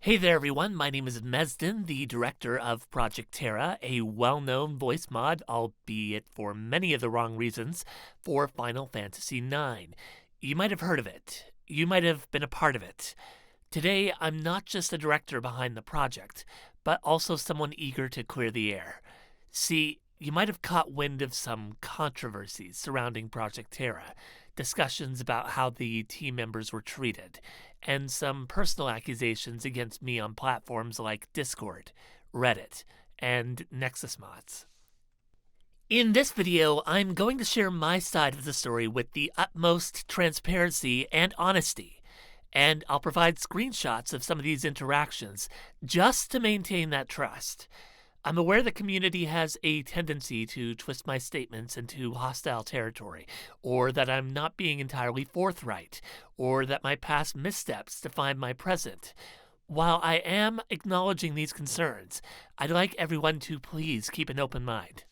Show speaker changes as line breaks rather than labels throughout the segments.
Hey there, everyone. My name is Mesden, the director of Project Terra, a well-known voice mod, albeit for many of the wrong reasons, for Final Fantasy IX. You might have heard of it. You might have been a part of it. Today, I'm not just the director behind the project, but also someone eager to clear the air. See, you might have caught wind of some controversies surrounding Project Terra, discussions about how the team members were treated, and some personal accusations against me on platforms like Discord, Reddit, and Nexus Mods. In this video, I'm going to share my side of the story with the utmost transparency and honesty, and I'll provide screenshots of some of these interactions just to maintain that trust. I'm aware the community has a tendency to twist my statements into hostile territory, or that I'm not being entirely forthright, or that my past missteps define my present. While I am acknowledging these concerns, I'd like everyone to please keep an open mind.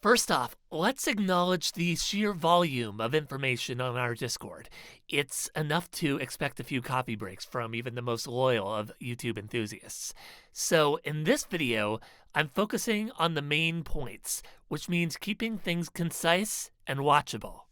First off, let's acknowledge the sheer volume of information on our Discord. It's enough to expect a few coffee breaks from even the most loyal of YouTube enthusiasts. So in this video, I'm focusing on the main points, which means keeping things concise and watchable.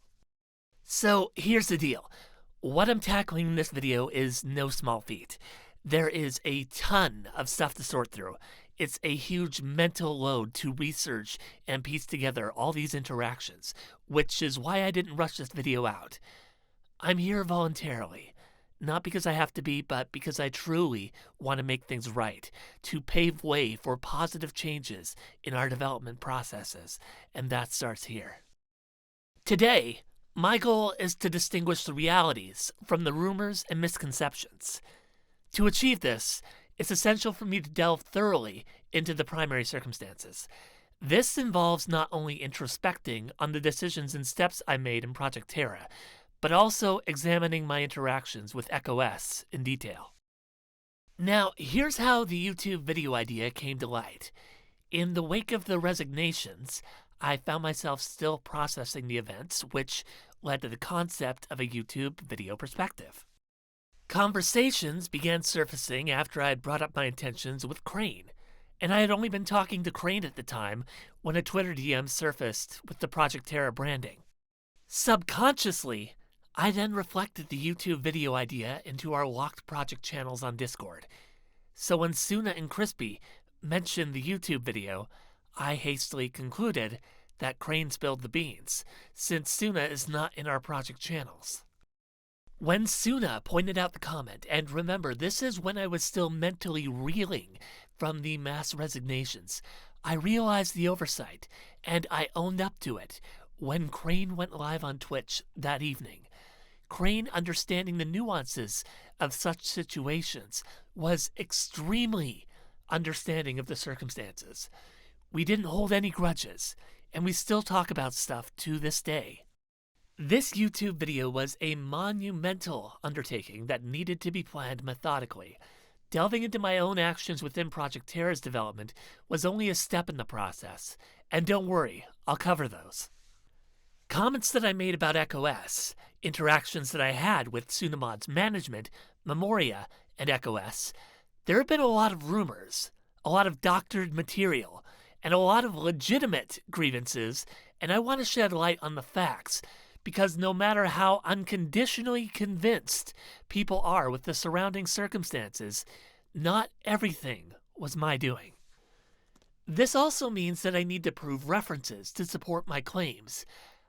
So here's the deal. What I'm tackling in this video is no small feat. There is a ton of stuff to sort through. It's a huge mental load to research and piece together all these interactions, which is why I didn't rush this video out. I'm here voluntarily, not because I have to be, but because I truly want to make things right, to pave way for positive changes in our development processes, and that starts here. Today, my goal is to distinguish the realities from the rumors and misconceptions. To achieve this, it's essential for me to delve thoroughly into the primary circumstances. This involves not only introspecting on the decisions and steps I made in Project Terra, but also examining my interactions with Echo-S in detail. Now, here's how the YouTube video idea came to light. In the wake of the resignations, I found myself still processing the events, which led to the concept of a YouTube video perspective. Conversations began surfacing after I had brought up my intentions with Crane, and I had only been talking to Crane at the time when a Twitter DM surfaced with the Project Terra branding. Subconsciously, I then reflected the YouTube video idea into our locked project channels on Discord. So when Tsuna and Crispy mentioned the YouTube video, I hastily concluded that Crane spilled the beans, since Tsuna is not in our project channels. When Tsuna pointed out the comment, and remember, this is when I was still mentally reeling from the mass resignations, I realized the oversight, and I owned up to it when Crane went live on Twitch that evening. Crane, understanding the nuances of such situations, was extremely understanding of the circumstances. We didn't hold any grudges, and we still talk about stuff to this day. This YouTube video was a monumental undertaking that needed to be planned methodically. Delving into my own actions within Project Terra's development was only a step in the process, and don't worry, I'll cover those. Comments that I made about Echo-S, interactions that I had with Tsunamods management, Memoria, and Echo-S, there have been a lot of rumors, a lot of doctored material, and a lot of legitimate grievances, and I want to shed light on the facts, because no matter how unconditionally convinced people are with the surrounding circumstances, not everything was my doing. This also means that I need to prove references to support my claims.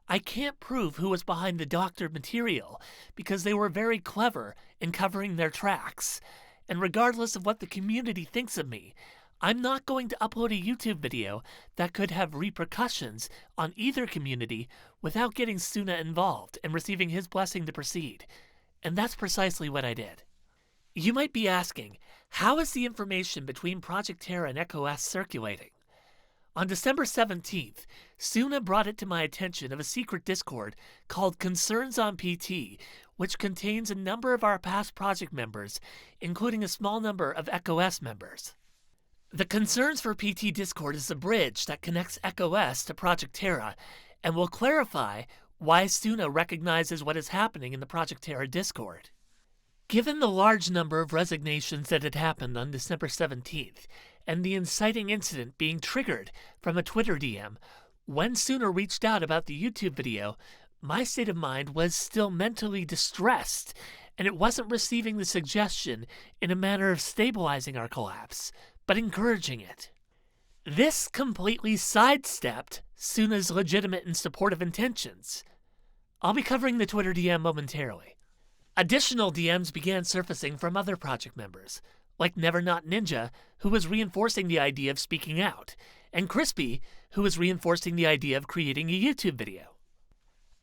I can't prove who was behind the doctored material, because they were very clever in covering their tracks. And regardless of what the community thinks of me, I'm not going to upload a YouTube video that could have repercussions on either community without getting Tsuna involved and receiving his blessing to proceed. And that's precisely what I did. You might be asking, how is the information between Project Terra and Echo-S circulating? On December 17th, Tsuna brought it to my attention of a secret Discord called Concerns on PT, which contains a number of our past project members, including a small number of Echo-S members. The Concerns for PT Discord is a bridge that connects Echo-S to Project Terra and will clarify why Tsuna recognizes what is happening in the Project Terra Discord. Given the large number of resignations that had happened on December 17th, and the inciting incident being triggered from a Twitter DM, when Tsuna reached out about the YouTube video, my state of mind was still mentally distressed, and it wasn't receiving the suggestion in a manner of stabilizing our collapse, but encouraging it. This completely sidestepped Tsuna's legitimate and supportive intentions. I'll be covering the Twitter DM momentarily. Additional DMs began surfacing from other project members, like Never Not Ninja, who was reinforcing the idea of speaking out, and Crispy, who was reinforcing the idea of creating a YouTube video.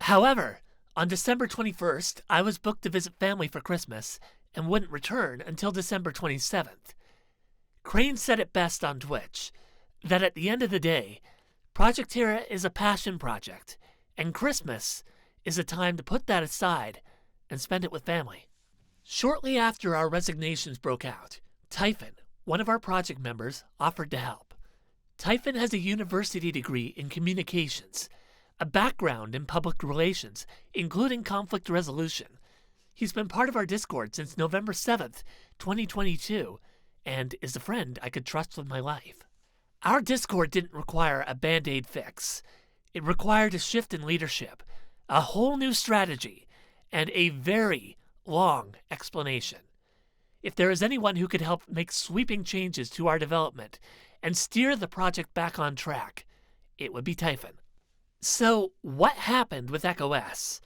However, on December 21st, I was booked to visit family for Christmas and wouldn't return until December 27th. Crane said it best on Twitch, that at the end of the day, Project Terra is a passion project, and Christmas is a time to put that aside and spend it with family. Shortly after our resignations broke out, Typhon, one of our project members, offered to help. Typhon has a university degree in communications, a background in public relations, including conflict resolution. He's been part of our Discord since November 7th, 2022, and is a friend I could trust with my life. Our Discord didn't require a band-aid fix. It required a shift in leadership, a whole new strategy, and a very long explanation. If there is anyone who could help make sweeping changes to our development and steer the project back on track, it would be Typhon. So, what happened with Echo-S?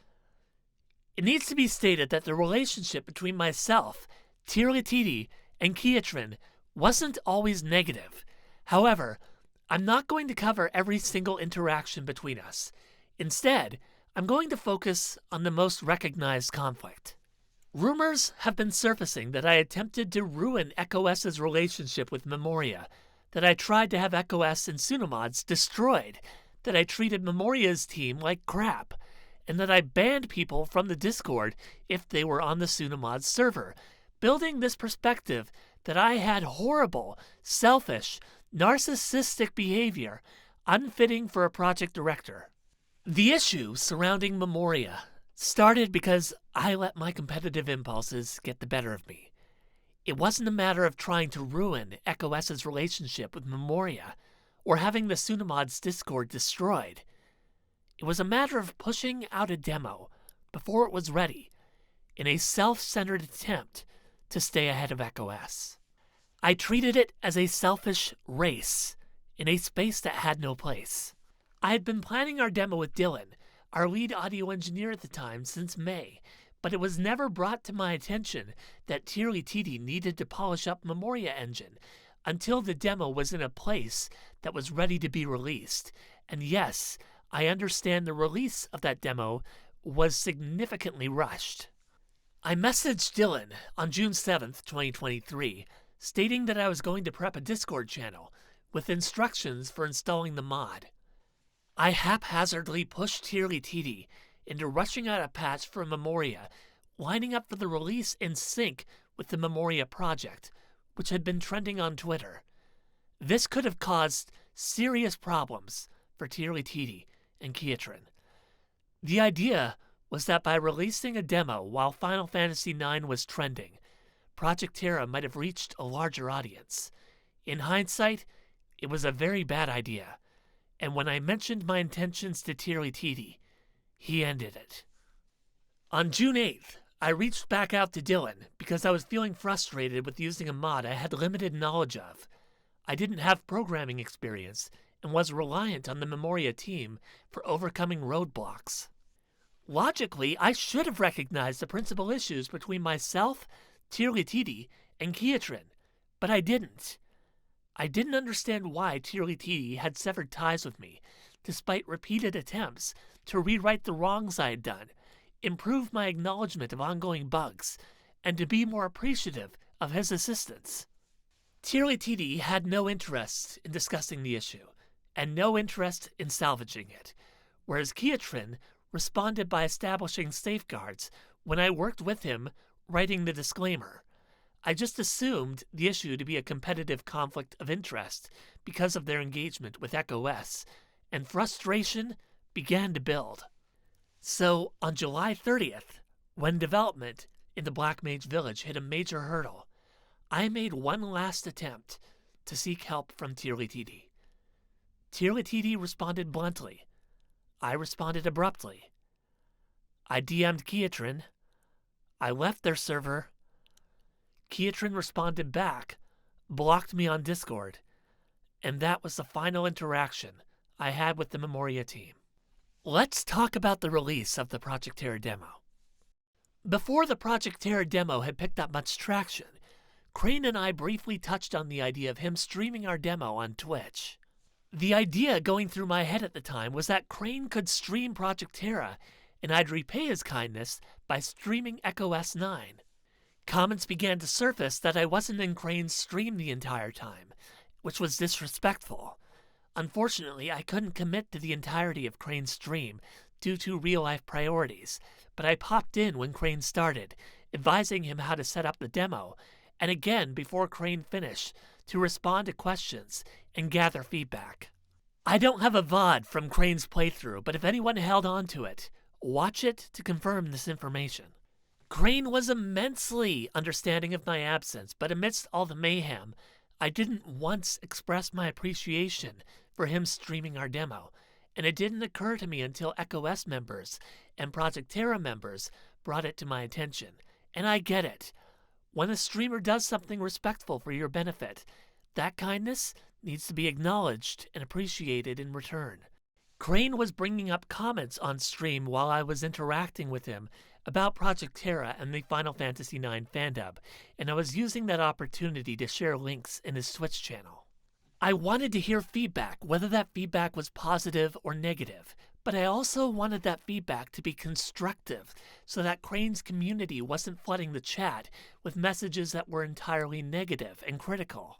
It needs to be stated that the relationship between myself, Tiralititi, and Kiatrin wasn't always negative. However, I'm not going to cover every single interaction between us. Instead, I'm going to focus on the most recognized conflict. Rumors have been surfacing that I attempted to ruin Echo-S's relationship with Memoria, that I tried to have Echo-S and Tsunamods destroyed, that I treated Memoria's team like crap, and that I banned people from the Discord if they were on the Tsunamods server, building this perspective that I had horrible, selfish, narcissistic behavior, unfitting for a project director. The issue surrounding Memoria started because I let my competitive impulses get the better of me. It wasn't a matter of trying to ruin Echo-S's relationship with Memoria or having the Tsunamods Discord destroyed. It was a matter of pushing out a demo before it was ready in a self-centered attempt to stay ahead of Echo-S. I treated it as a selfish race in a space that had no place. I had been planning our demo with Dylan, our lead audio engineer at the time, since May, but it was never brought to my attention that Tiralititi needed to polish up Memoria Engine until the demo was in a place that was ready to be released. And yes, I understand the release of that demo was significantly rushed. I messaged Dylan on June 7th, 2023, stating that I was going to prep a Discord channel with instructions for installing the mod. I haphazardly pushed Tiralititi into rushing out a patch for Memoria, lining up for the release in sync with the Memoria project, which had been trending on Twitter. This could have caused serious problems for Tiralititi and Kiatrin. The idea was that by releasing a demo while Final Fantasy IX was trending, Project Terra might have reached a larger audience. In hindsight, it was a very bad idea, and when I mentioned my intentions to Tiralititi, he ended it. On June 8th, I reached back out to Dylan because I was feeling frustrated with using a mod I had limited knowledge of. I didn't have programming experience and was reliant on the Memoria team for overcoming roadblocks. Logically, I should have recognized the principal issues between myself, Tiralititi, and Kiatrin, but I didn't. I didn't understand why Tiralititi had severed ties with me, despite repeated attempts to rewrite the wrongs I had done, improve my acknowledgement of ongoing bugs, and to be more appreciative of his assistance. Tiralititi had no interest in discussing the issue, and no interest in salvaging it, whereas Kiatrin responded by establishing safeguards when I worked with him writing the disclaimer. I just assumed the issue to be a competitive conflict of interest because of their engagement with Echo-S, and frustration began to build. So, on July 30th, when development in the Black Mage Village hit a major hurdle. I made one last attempt to seek help from Tirlitidi. Tirlitidi responded bluntly. I responded abruptly. I DM'd Kiatrin. I left their server. Kiatrin responded back, blocked me on Discord, and that was the final interaction I had with the Memoria team. Let's talk about the release of the Project Terra demo. Before the Project Terra demo had picked up much traction, Crane and I briefly touched on the idea of him streaming our demo on Twitch. The idea going through my head at the time was that Crane could stream Project Terra, and I'd repay his kindness by streaming Echo-S9. Comments began to surface that I wasn't in Crane's stream the entire time, which was disrespectful. Unfortunately, I couldn't commit to the entirety of Crane's stream due to real-life priorities, but I popped in when Crane started, advising him how to set up the demo, and again before Crane finished to respond to questions and gather feedback. I don't have a VOD from Crane's playthrough, but if anyone held on to it, watch it to confirm this information. Crane was immensely understanding of my absence, but amidst all the mayhem, I didn't once express my appreciation for him streaming our demo, and it didn't occur to me until Echo-S members and Project Terra members brought it to my attention. And I get it. When a streamer does something respectful for your benefit, that kindness needs to be acknowledged and appreciated in return. Crane was bringing up comments on stream while I was interacting with him about Project Terra and the Final Fantasy IX fandub, and I was using that opportunity to share links in his Twitch channel. I wanted to hear feedback, whether that feedback was positive or negative, but I also wanted that feedback to be constructive so that Crane's community wasn't flooding the chat with messages that were entirely negative and critical.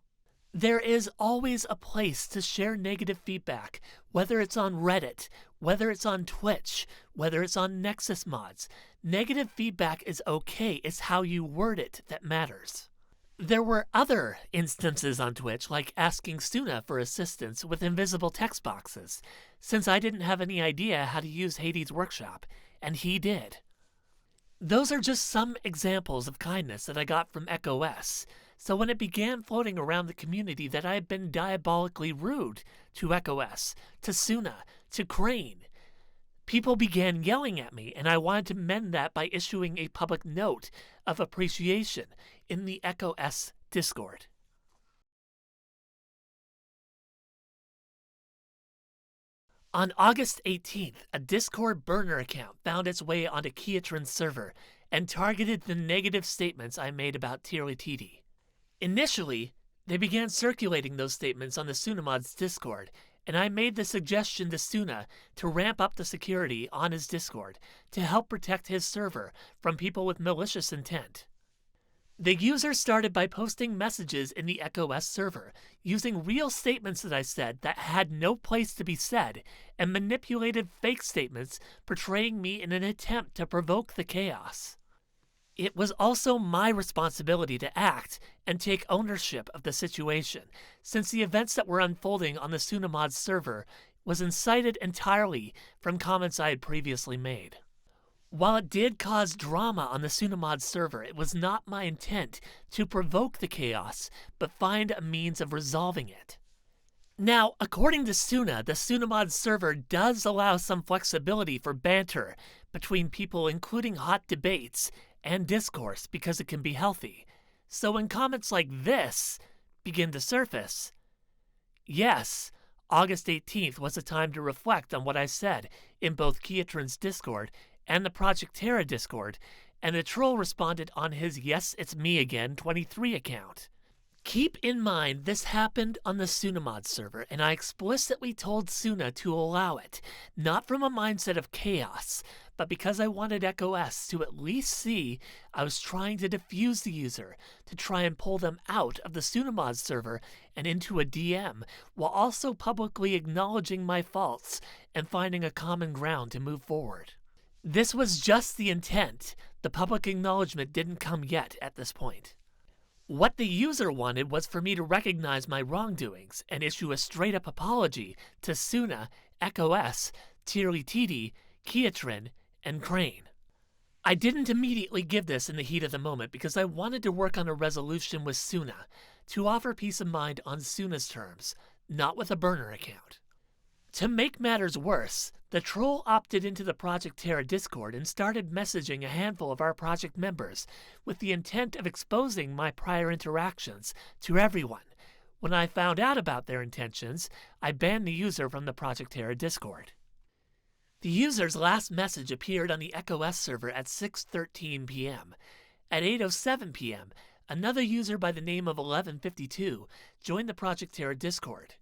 There is always a place to share negative feedback, whether it's on Reddit, whether it's on Twitch, whether it's on Nexus mods. Negative feedback is okay, it's how you word it that matters. There were other instances on Twitch, like asking Tsuna for assistance with invisible text boxes, since I didn't have any idea how to use Hades' workshop, and he did. Those are just some examples of kindness that I got from Echo-S, so when it began floating around the community that I had been diabolically rude to Echo-S, to Tsuna, to Crane, people began yelling at me, and I wanted to mend that by issuing a public note of appreciation in the Echo-S Discord. On August 18th, a Discord burner account found its way onto Kiatrin's server and targeted the negative statements I made about Tirlitidi. Initially, they began circulating those statements on the Tsunamods Discord, and I made the suggestion to Tsuna to ramp up the security on his Discord to help protect his server from people with malicious intent. The user started by posting messages in the Echo-S server, using real statements that I said that had no place to be said, and manipulated fake statements portraying me in an attempt to provoke the chaos. It was also my responsibility to act and take ownership of the situation, since the events that were unfolding on the Tsunamods server was incited entirely from comments I had previously made. While it did cause drama on the Tsunamods server, it was not my intent to provoke the chaos, but find a means of resolving it. Now, according to Tsuna, the Tsunamods server does allow some flexibility for banter between people, including hot debates and discourse, because it can be healthy. So when comments like this begin to surface, yes, August 18th was a time to reflect on what I said in both Kiatrin's Discord and the Project Terra Discord, and the troll responded on his Yes It's Me Again 23 account. Keep in mind this happened on the Tsunamods server, and I explicitly told Tsuna to allow it, not from a mindset of chaos, but because I wanted Echo-S to at least see I was trying to defuse the user, to try and pull them out of the Tsunamods server and into a DM, while also publicly acknowledging my faults and finding a common ground to move forward. This was just the intent. The public acknowledgement didn't come yet at this point. What the user wanted was for me to recognize my wrongdoings and issue a straight-up apology to Tsuna, Echo-S, Tirlitidi, Kiatrin, and Crane. I didn't immediately give this in the heat of the moment because I wanted to work on a resolution with Tsuna to offer peace of mind on Tsuna's terms, not with a burner account. To make matters worse, the troll opted into the Project Terra Discord and started messaging a handful of our project members with the intent of exposing my prior interactions to everyone. When I found out about their intentions, I banned the user from the Project Terra Discord. The user's last message appeared on the Echo-S server at 6:13 p.m. At 8:07 p.m., another user by the name of 1152 joined the Project Terra Discord.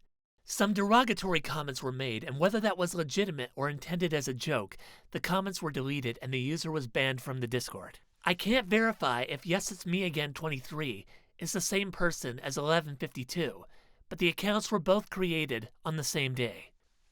Some derogatory comments were made, and whether that was legitimate or intended as a joke, the comments were deleted and the user was banned from the Discord. I can't verify if Yes It's Me Again 23 is the same person as 1152, but the accounts were both created on the same day.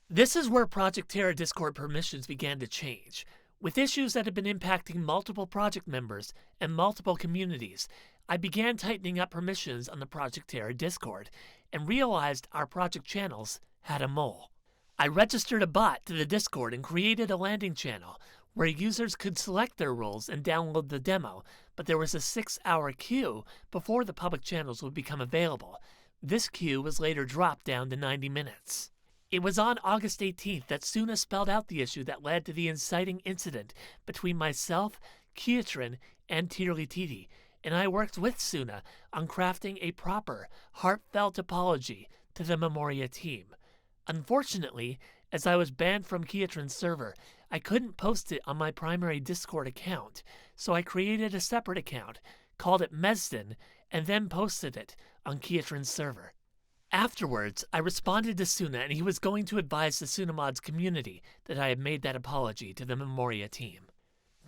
This is where Project Terra Discord permissions began to change. With issues that had been impacting multiple project members and multiple communities, I began tightening up permissions on the Project Terra Discord and realized our project channels had a mole. I registered a bot to the Discord and created a landing channel where users could select their roles and download the demo, but there was a 6-hour queue before the public channels would become available. This queue was later dropped down to 90 minutes. It was on August 18th that Tsuna spelled out the issue that led to the inciting incident between myself, Kiatrin, and Tirlititi, and I worked with Tsuna on crafting a proper, heartfelt apology to the Memoria team. Unfortunately, as I was banned from Kiatrin's server, I couldn't post it on my primary Discord account, so I created a separate account, called it Mesden, and then posted it on Kiatrin's server. Afterwards, I responded to Tsuna and he was going to advise the Tsunamods community that I had made that apology to the Memoria team.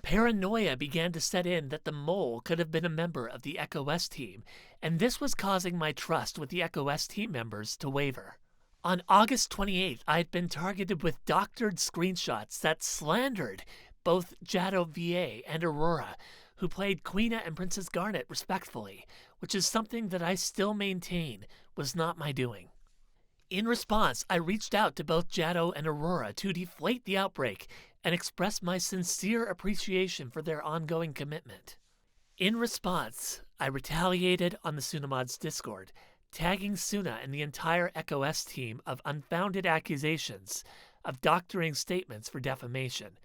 Paranoia began to set in that the mole could have been a member of the Echo-S team, and this was causing my trust with the Echo-S team members to waver. On August 28th, I had been targeted with doctored screenshots that slandered both Jado VA and Aurora, who played Queena and Princess Garnet respectfully, which is something that I still maintain was not my doing. In response, I reached out to both Jado and Aurora to deflate the outbreak and express my sincere appreciation for their ongoing commitment. In response, I retaliated on the Tsunamods Discord, tagging Tsuna and the entire Echo-S team of unfounded accusations of doctoring statements for defamation.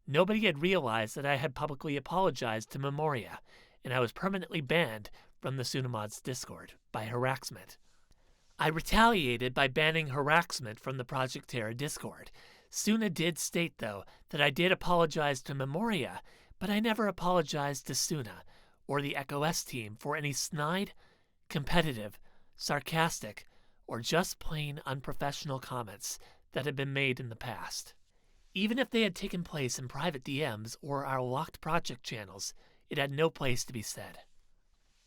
Nobody had realized that I had publicly apologized to Memoria, and I was permanently banned from the Tsunamods Discord by harassment. I retaliated by banning harassment from the Project Terra Discord. Tsuna did state, though, that I did apologize to Memoria, but I never apologized to Tsuna or the Echo-S team for any snide, competitive, sarcastic, or just plain unprofessional comments that had been made in the past. Even if they had taken place in private DMs or our locked project channels, it had no place to be said.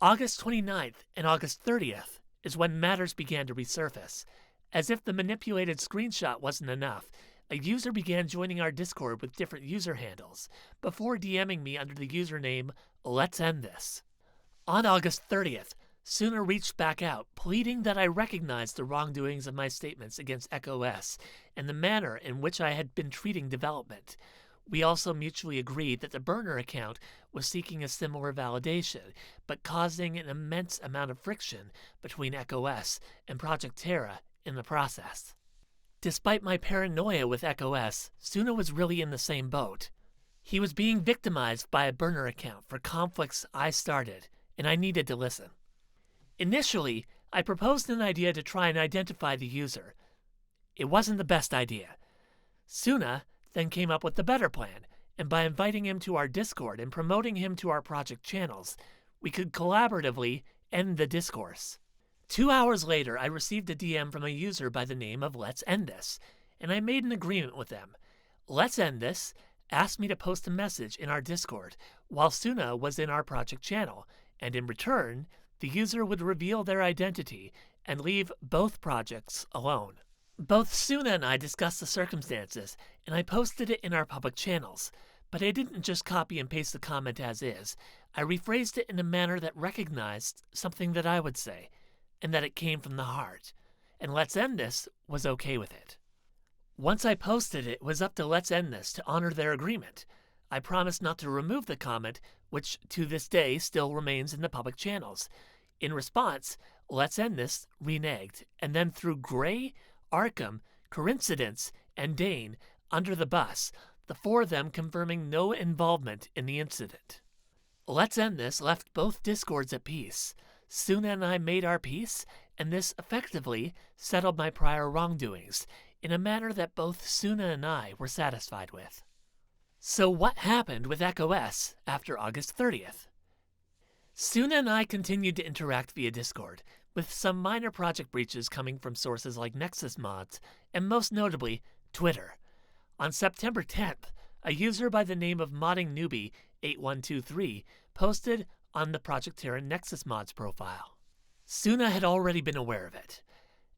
August 29th and August 30th is when matters began to resurface. As if the manipulated screenshot wasn't enough, a user began joining our Discord with different user handles before DMing me under the username Let's End This. On August 30th, Tsuna reached back out, pleading that I recognized the wrongdoings of my statements against Echo-S and the manner in which I had been treating development. We also mutually agreed that the burner account was seeking a similar validation, but causing an immense amount of friction between Echo-S and Project Terra in the process. Despite my paranoia with Echo-S, Tsuna was really in the same boat. He was being victimized by a burner account for conflicts I started, and I needed to listen. Initially, I proposed an idea to try and identify the user. It wasn't the best idea. Tsuna then came up with the better plan, and by inviting him to our Discord and promoting him to our project channels, we could collaboratively end the discourse. 2 hours later, I received a DM from a user by the name of Let's End This, and I made an agreement with them. Let's End This asked me to post a message in our Discord while Tsuna was in our project channel, and in return, the user would reveal their identity and leave both projects alone. Both Tsuna and I discussed the circumstances, and I posted it in our public channels. But I didn't just copy and paste the comment as is. I rephrased it in a manner that recognized something that I would say, and that it came from the heart. And Let's End This was okay with it. Once I posted it, it was up to Let's End This to honor their agreement. I promised not to remove the comment, which to this day still remains in the public channels. In response, Let's End This reneged, and then threw Gray, Arkham, Coincidence, and Dane under the bus, the four of them confirming no involvement in the incident. Let's End This left both Discords at peace. Tsuna and I made our peace, and this effectively settled my prior wrongdoings in a manner that both Tsuna and I were satisfied with. So what happened with Echo-S after August 30th? Tsuna and I continued to interact via Discord, with some minor project breaches coming from sources like Nexus Mods, and most notably, Twitter. On September 10th, a user by the name of moddingnewbie8123 posted on the Project Terra Nexus Mods profile. Tsuna had already been aware of it.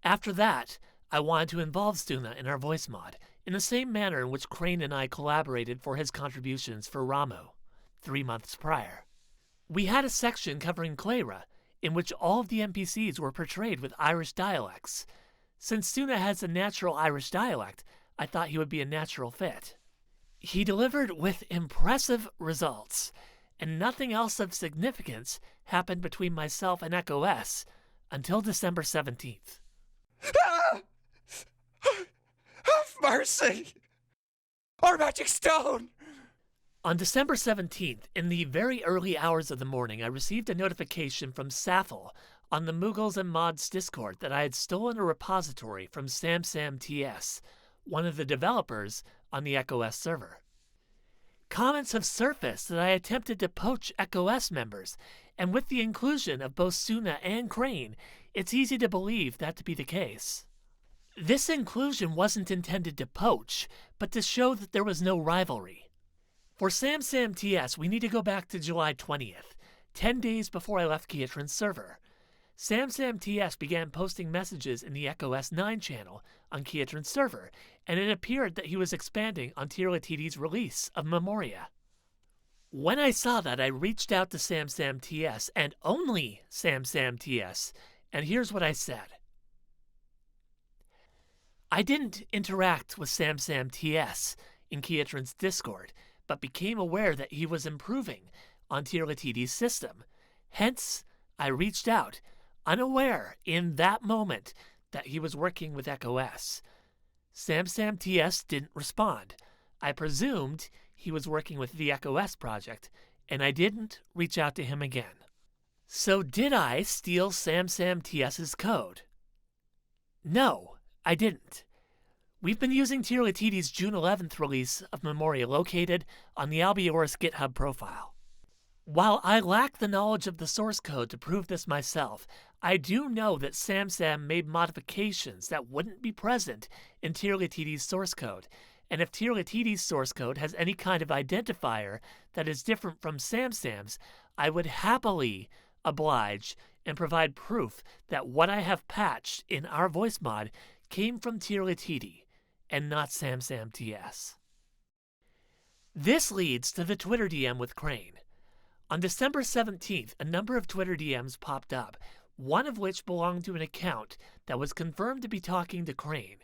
After that, I wanted to involve Tsuna in our voice mod, in the same manner in which Crane and I collaborated for his contributions for Ramu, 3 months prior. We had a section covering Clara, in which all of the NPCs were portrayed with Irish dialects. Since Tsuna has a natural Irish dialect, I thought he would be a natural fit. He delivered with impressive results, and nothing else of significance happened between myself and Echo-S until December 17th.
Ah! Have mercy! Our magic stone!
On December 17th, in the very early hours of the morning, I received a notification from Sathel on the Moogles and Mods Discord that I had stolen a repository from SamSamTS, one of the developers on the Echo-S server. Comments have surfaced that I attempted to poach Echo-S members, and with the inclusion of both Tsuna and Crane, it's easy to believe that to be the case. This inclusion wasn't intended to poach, but to show that there was no rivalry. For SamSamTS, we need to go back to July 20th, 10 days before I left Kiatran's server. SamSamTS began posting messages in the Echo-S9 channel on Kiatran's server, and it appeared that he was expanding on Tirlitidi's release of Memoria. When I saw that, I reached out to SamSamTS, and only SamSamTS, and here's what I said. I didn't interact with SamSamTS in Kiatran's Discord, but became aware that he was improving on Tirlitidi's system. Hence, I reached out, unaware in that moment that he was working with Echo-S. SamSamTS didn't respond. I presumed he was working with the Echo-S project, and I didn't reach out to him again. So did I steal SamSamTS's code? No, I didn't. We've been using Tirlitidi's June 11th release of Memoria located on the Albiorus GitHub profile. While I lack the knowledge of the source code to prove this myself, I do know that SamSam made modifications that wouldn't be present in Tirlitidi's source code, and if Tirlitidi's source code has any kind of identifier that is different from SamSam's, I would happily oblige and provide proof that what I have patched in our voice mod came from Tirlitidi and not SamSamTS. This leads to the Twitter DM with Crane. On December 17th, a number of Twitter DMs popped up, one of which belonged to an account that was confirmed to be talking to Crane.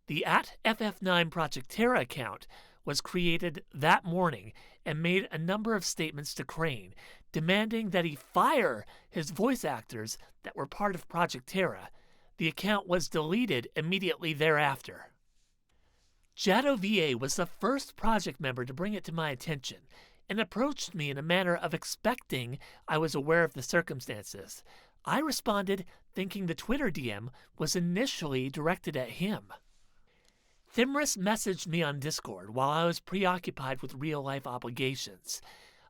The @FF9 Project Terra account was created that morning and made a number of statements to Crane, demanding that he fire his voice actors that were part of Project Terra. The account was deleted immediately thereafter. Jado VA was the first project member to bring it to my attention and approached me in a manner of expecting I was aware of the circumstances. I responded thinking the Twitter DM was initially directed at him. Thimris messaged me on Discord while I was preoccupied with real-life obligations.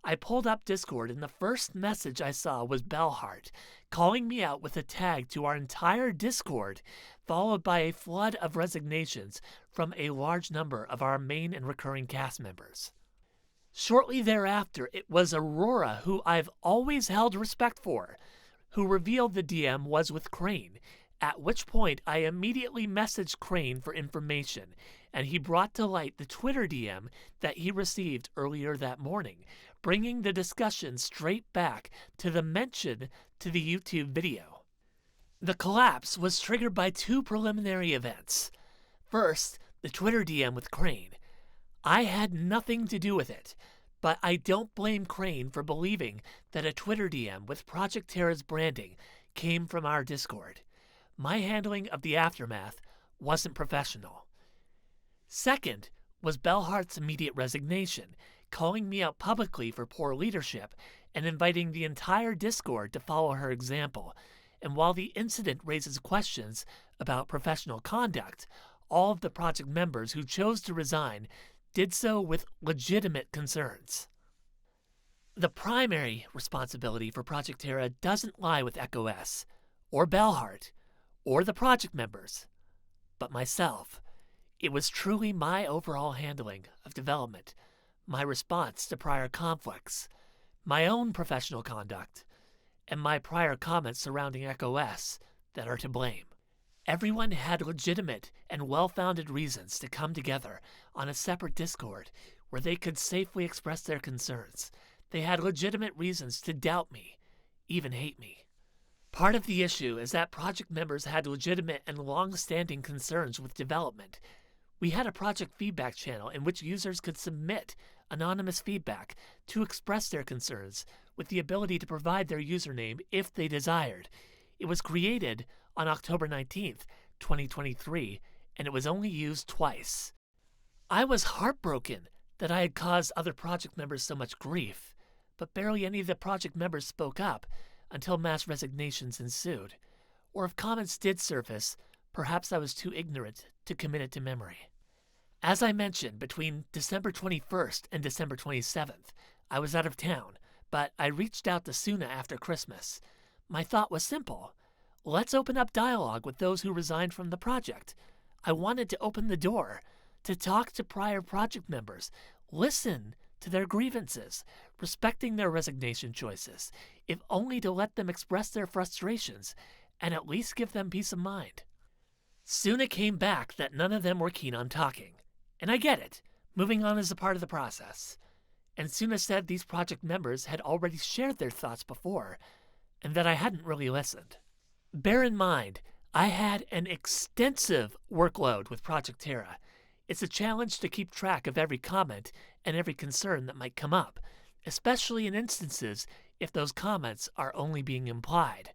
I pulled up Discord and the first message I saw was Bellhart, calling me out with a tag to our entire Discord, followed by a flood of resignations from a large number of our main and recurring cast members. Shortly thereafter, it was Aurora, who I've always held respect for, who revealed the DM was with Crane, at which point I immediately messaged Crane for information, and he brought to light the Twitter DM that he received earlier that morning, bringing the discussion straight back to the mention to the YouTube video. The collapse was triggered by two preliminary events. First, the Twitter DM with Crane. I had nothing to do with it. But I don't blame Crane for believing that a Twitter DM with Project Terra's branding came from our Discord. My handling of the aftermath wasn't professional. Second was Bellhart's immediate resignation, calling me out publicly for poor leadership and inviting the entire Discord to follow her example. And while the incident raises questions about professional conduct, all of the project members who chose to resign did so with legitimate concerns. The primary responsibility for Project Terra doesn't lie with Echo-S, or Bellhart, or the project members, but myself. It was truly my overall handling of development, my response to prior conflicts, my own professional conduct, and my prior comments surrounding Echo-S that are to blame. Everyone had legitimate and well-founded reasons to come together on a separate Discord where they could safely express their concerns. They had legitimate reasons to doubt me, even hate me. Part of the issue is that project members had legitimate and long-standing concerns with development. We had a project feedback channel in which users could submit anonymous feedback to express their concerns with the ability to provide their username if they desired. It was created on October 19th, 2023, and it was only used twice. I was heartbroken that I had caused other project members so much grief, but barely any of the project members spoke up until mass resignations ensued. Or if comments did surface, perhaps I was too ignorant to commit it to memory. As I mentioned, between December 21st and December 27th, I was out of town, but I reached out to Tsuna after Christmas. My thought was simple. Let's open up dialogue with those who resigned from the project. I wanted to open the door, to talk to prior project members, listen to their grievances, respecting their resignation choices, if only to let them express their frustrations and at least give them peace of mind. Tsuna came back that none of them were keen on talking. And I get it. Moving on is a part of the process. And Tsuna said these project members had already shared their thoughts before, and that I hadn't really listened. Bear in mind, I had an extensive workload with Project Terra. It's a challenge to keep track of every comment and every concern that might come up, especially in instances if those comments are only being implied.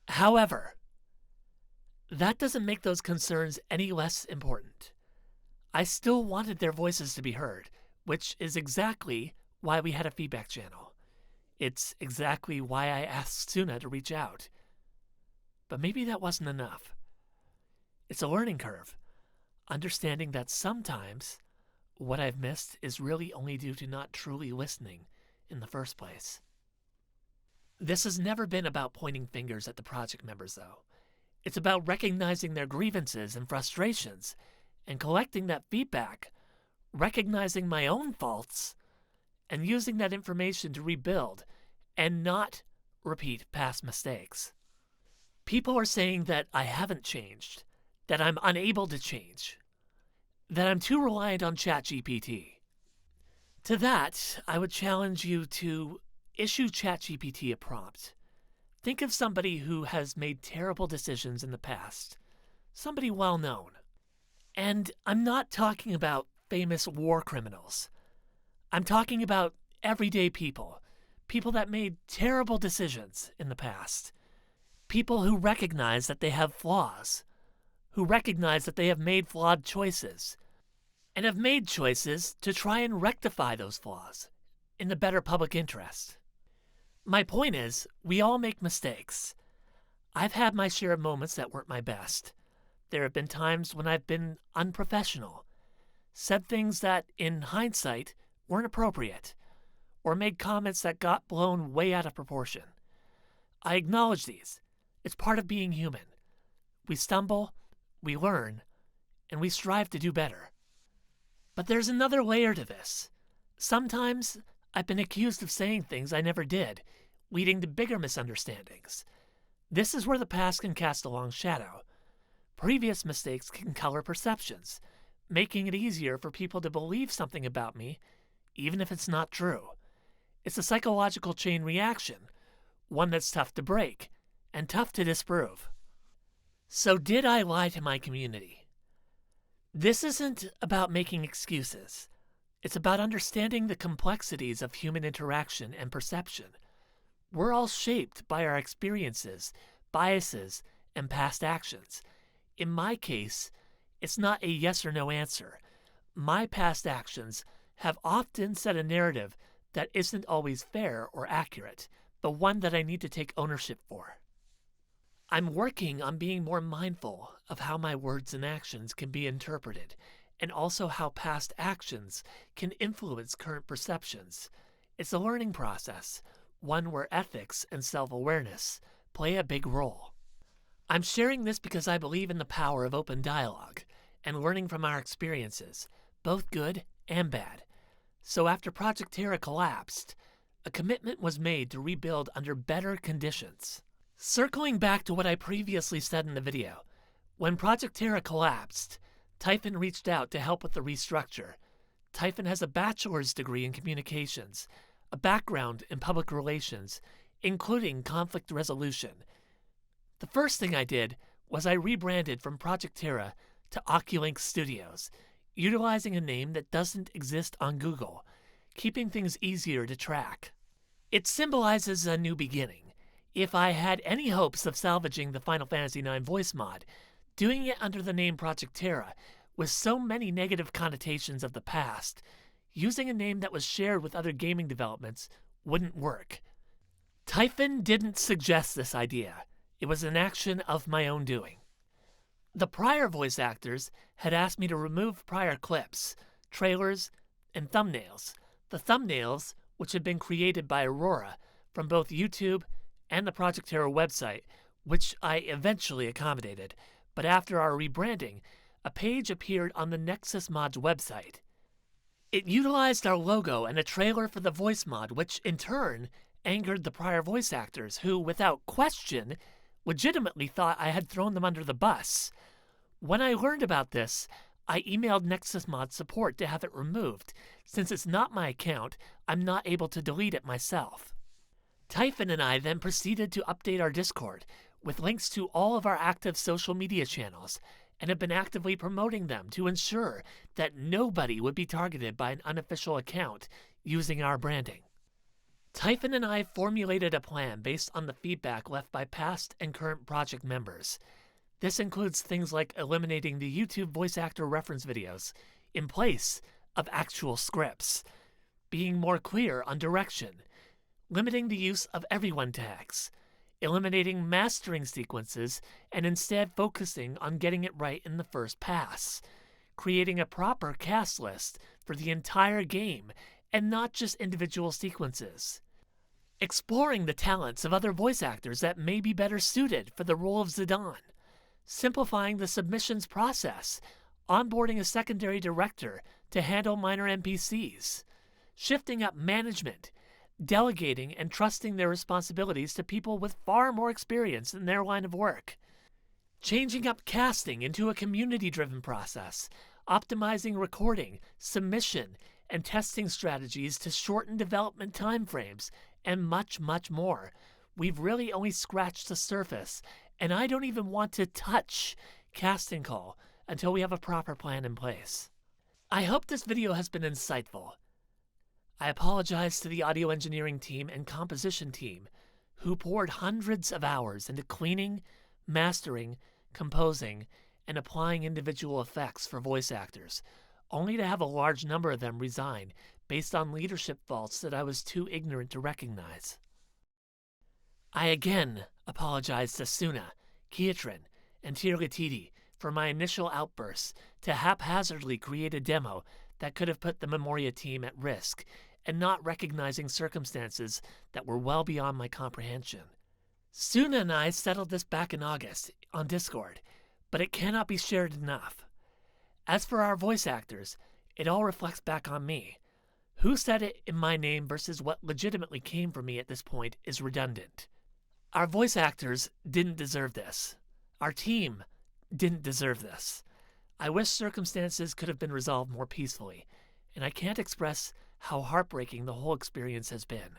However, that doesn't make those concerns any less important. I still wanted their voices to be heard, which is exactly why we had a feedback channel. It's exactly why I asked Tsuna to reach out. But maybe that wasn't enough. It's a learning curve, understanding that sometimes what I've missed is really only due to not truly listening in the first place. This has never been about pointing fingers at the project members, though. It's about recognizing their grievances and frustrations and collecting that feedback, recognizing my own faults, and using that information to rebuild and not repeat past mistakes. People are saying that I haven't changed, that I'm unable to change, that I'm too reliant on ChatGPT. To that, I would challenge you to issue ChatGPT a prompt. Think of somebody who has made terrible decisions in the past, somebody well known. And I'm not talking about famous war criminals. I'm talking about everyday people, people that made terrible decisions in the past, people who recognize that they have flaws, who recognize that they have made flawed choices, and have made choices to try and rectify those flaws in the better public interest. My point is, we all make mistakes. I've had my share of moments that weren't my best. There have been times when I've been unprofessional, said things that, in hindsight, weren't appropriate, or made comments that got blown way out of proportion. I acknowledge these. It's part of being human. We stumble, we learn, and we strive to do better. But there's another layer to this. Sometimes I've been accused of saying things I never did, leading to bigger misunderstandings. This is where the past can cast a long shadow. Previous mistakes can color perceptions, making it easier for people to believe something about me, even if it's not true. It's a psychological chain reaction, one that's tough to break and tough to disprove. So did I lie to my community? This isn't about making excuses. It's about understanding the complexities of human interaction and perception. We're all shaped by our experiences, biases, and past actions. In my case, it's not a yes or no answer. My past actions have often set a narrative that isn't always fair or accurate, but one that I need to take ownership for. I'm working on being more mindful of how my words and actions can be interpreted, and also how past actions can influence current perceptions. It's a learning process, one where ethics and self-awareness play a big role. I'm sharing this because I believe in the power of open dialogue and learning from our experiences, both good and bad. So after Project Terra collapsed, a commitment was made to rebuild under better conditions. Circling back to what I previously said in the video, when Project Terra collapsed, Typhon reached out to help with the restructure. Typhon has a bachelor's degree in communications, a background in public relations, including conflict resolution. The first thing I did was I rebranded from Project Terra to Oculink Studios, utilizing a name that doesn't exist on Google, keeping things easier to track. It symbolizes a new beginning. If I had any hopes of salvaging the Final Fantasy IX voice mod, doing it under the name Project Terra, with so many negative connotations of the past, using a name that was shared with other gaming developments wouldn't work. Typhon didn't suggest this idea. It was an action of my own doing. The prior voice actors had asked me to remove prior clips, trailers, and thumbnails. The thumbnails, which had been created by Aurora from both YouTube and the Project Terra website, which I eventually accommodated, but after our rebranding, a page appeared on the Nexus Mods website. It utilized our logo and a trailer for the voice mod, which in turn angered the prior voice actors who, without question, legitimately thought I had thrown them under the bus. When I learned about this, I emailed Nexus Mod support to have it removed. Since it's not my account, I'm not able to delete it myself. Typhon and I then proceeded to update our Discord with links to all of our active social media channels and have been actively promoting them to ensure that nobody would be targeted by an unofficial account using our branding. Typhon and I formulated a plan based on the feedback left by past and current project members. This includes things like eliminating the YouTube voice actor reference videos in place of actual scripts, being more clear on direction, limiting the use of everyone tags, eliminating mastering sequences and instead focusing on getting it right in the first pass, creating a proper cast list for the entire game and not just individual sequences, exploring the talents of other voice actors that may be better suited for the role of Zidane, simplifying the submissions process, onboarding a secondary director to handle minor NPCs, shifting up management, delegating and trusting their responsibilities to people with far more experience in their line of work, changing up casting into a community-driven process, optimizing recording, submission, and testing strategies to shorten development timeframes, and much, much more. We've really only scratched the surface, and I don't even want to touch casting call until we have a proper plan in place. I hope this video has been insightful. I apologize to the audio engineering team and composition team who poured hundreds of hours into cleaning, mastering, composing, and applying individual effects for voice actors, only to have a large number of them resign based on leadership faults that I was too ignorant to recognize. I again apologize to Tsuna, Kiatrin, and Tirgatiti for my initial outbursts to haphazardly create a demo that could have put the Memoria team at risk and not recognizing circumstances that were well beyond my comprehension. Tsuna and I settled this back in August on Discord, but it cannot be shared enough. As for our voice actors, it all reflects back on me. Who said it in my name versus what legitimately came from me at this point is redundant. Our voice actors didn't deserve this. Our team didn't deserve this. I wish circumstances could have been resolved more peacefully, and I can't express how heartbreaking the whole experience has been.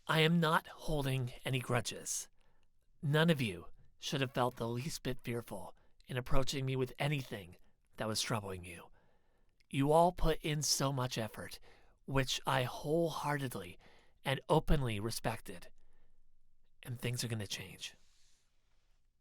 I am not holding any grudges. None of you should have felt the least bit fearful in approaching me with anything that was troubling you. You all put in so much effort, which I wholeheartedly and openly respected. And things are going to change.